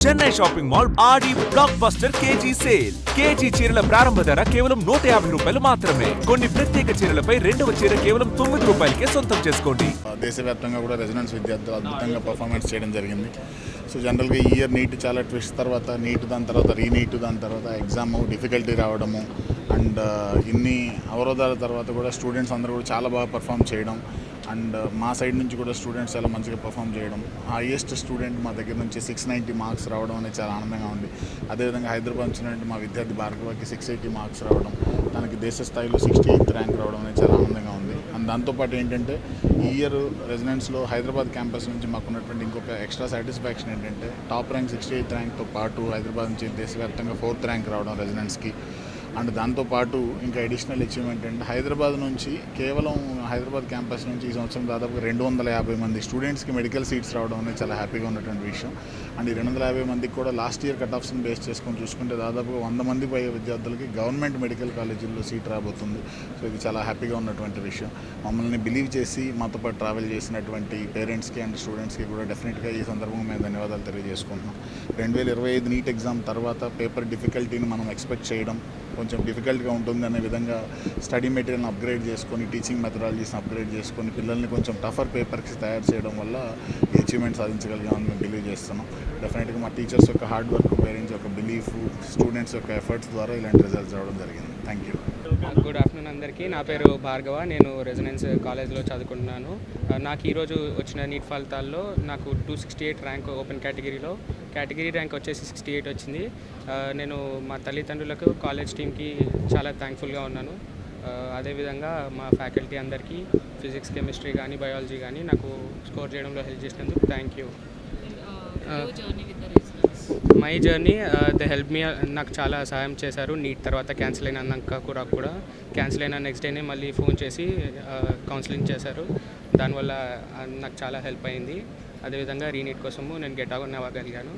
Chennai shopping mall Aadi blockbuster KG sale. KG చీరల ప్రారంభ ధర కేవలం 150 రూపాయలు మాత్రమే. కొన్ని ప్రత్యేక చీరలపై రెండవ చీర కేవలం 9 రూపాయలకే సొంతం చేసుకోండి. దేశవ్యాప్తంగా కూడా రెసిడెన్స్ విద్యార్థులు అద్భుతంగా పర్ఫార్మెన్స్ చేయడం జరిగింది. సో జనరల్గా ఈ ఇయర్ నీట్ చాలా ట్విస్ట్ తర్వాత నీట్ దాని తర్వాత రీనీట్ దాని తర్వాత ఎగ్జామ్ డిఫికల్టీ రావడము అండ్ ఇన్ని అవరోధాల తర్వాత కూడా స్టూడెంట్స్ అందరూ కూడా చాలా బాగా పర్ఫామ్ చేయడం అండ్ మా సైడ్ నుంచి కూడా స్టూడెంట్స్ చాలా మంచిగా పర్ఫామ్ చేయడం. హైయెస్ట్ స్టూడెంట్ మా దగ్గర నుంచి 690 మార్క్స్ రావడం అనేది చాలా ఆనందంగా ఉంది. అదేవిధంగా హైదరాబాద్ వచ్చినట్టు మా విద్యార్థి భార్గవకి 680 మార్క్స్ రావడం, తనకి దేశ స్థాయిలో 68th ర్యాంక్ రావడం అనేది చాలా ఆనందంగా ఉంది. అండ్ దాంతోపాటు ఏంటంటే ఈ ఇయర్ రెసిడెన్స్లో హైదరాబాద్ క్యాంపస్ నుంచి మాకు ఉన్నటువంటి ఇంకొక ఎక్స్ట్రా సాటిస్ఫాక్షన్ ఏంటంటే టాప్ ర్యాంక్ 68th ర్యాంక్తో పాటు హైదరాబాద్ నుంచి దేశవ్యాప్తంగా 4th ర్యాంక్ రావడం రెసిడెన్స్కి. అండ్ దాంతోపాటు ఇంకా అడిషనల్ అచీవ్మెంట్ అంటే హైదరాబాద్ నుంచి కేవలం హైదరాబాద్ క్యాంపస్ నుంచి ఈ సంవత్సరం దాదాపుగా 250 మంది స్టూడెంట్స్కి మెడికల్ సీట్స్ రావడం అనేది చాలా హ్యాపీగా ఉన్నటువంటి విషయం. అండ్ ఈ 250 మందికి కూడా లాస్ట్ ఇయర్ కట్ ఆఫ్స్ని బేస్ చేసుకొని చూసుకుంటే దాదాపుగా 100 మంది పై విద్యార్థులకి గవర్నమెంట్ మెడికల్ కాలేజీల్లో సీట్ రాబోతుంది. సో ఇది చాలా హ్యాపీగా ఉన్నటువంటి విషయం. మమ్మల్ని బిలీవ్ చేసి మాతో పాటు ట్రావెల్ చేసినటువంటి పేరెంట్స్కి అండ్ స్టూడెంట్స్కి కూడా డెఫినెట్గా ఈ సందర్భంగా మేము ధన్యవాదాలు తెలియజేసుకుంటున్నాం. 2025 నీట్ ఎగ్జామ్ తర్వాత పేపర్ డిఫికల్టీని మనం ఎక్స్పెక్ట్ చేయడం కొంచెం డిఫికల్ట్గా ఉంటుంది అనే విధంగా స్టడీ మెటీరియల్ని అప్గ్రేడ్ చేసుకొని టీచింగ్ మెథడాలజీస్ని అప్గ్రేడ్ చేసుకొని పిల్లల్ని కొంచెం టఫర్ పేపర్కి తయారు చేయడం వల్ల ఈ అచీవ్మెంట్ సాధించగలిగామని మేము బిలీవ్ చేస్తున్నాం. డెఫినెట్గా మా టీచర్స్ యొక్క హార్డ్ వర్క్, పేరెంట్స్ యొక్క బిలీఫ్, స్టూడెంట్స్ యొక్క ఎఫర్ట్స్ ద్వారా ఇలాంటి రిజల్ట్స్ రావడం జరిగింది. Thank you. గుడ్ ఆఫ్టర్నూన్ అందరికీ. నా పేరు భార్గవ. నేను రెసిడెన్స్ కాలేజ్లో చదువుకుంటున్నాను. నాకు ఈరోజు వచ్చిన నీట్ ఫలితాల్లో నాకు 268 ర్యాంక్ ఓపెన్ కేటగిరీ ర్యాంక్ వచ్చేసి 68 వచ్చింది. నేను మా తల్లిదండ్రులకు, కాలేజ్ టీమ్కి చాలా థ్యాంక్ఫుల్గా ఉన్నాను. అదేవిధంగా మా ఫ్యాకల్టీ అందరికీ ఫిజిక్స్, కెమిస్ట్రీ కానీ బయాలజీ కానీ నాకు స్కోర్ చేయడంలో హెల్ప్ చేసినందుకు thank you. My journey they help me. నాకు చాలా సహాయం చేశారు. నీట్ తర్వాత క్యాన్సిల్ అయినాక కూడా క్యాన్సిల్ అయిన నెక్స్ట్ డేనే మళ్ళీ ఫోన్ చేసి కౌన్సిలింగ్ చేశారు. దానివల్ల నాకు చాలా హెల్ప్ అయింది. అదేవిధంగా రీనీట్ కోసము నేను గెట్ ఆన్ అవ్వగలిగాను.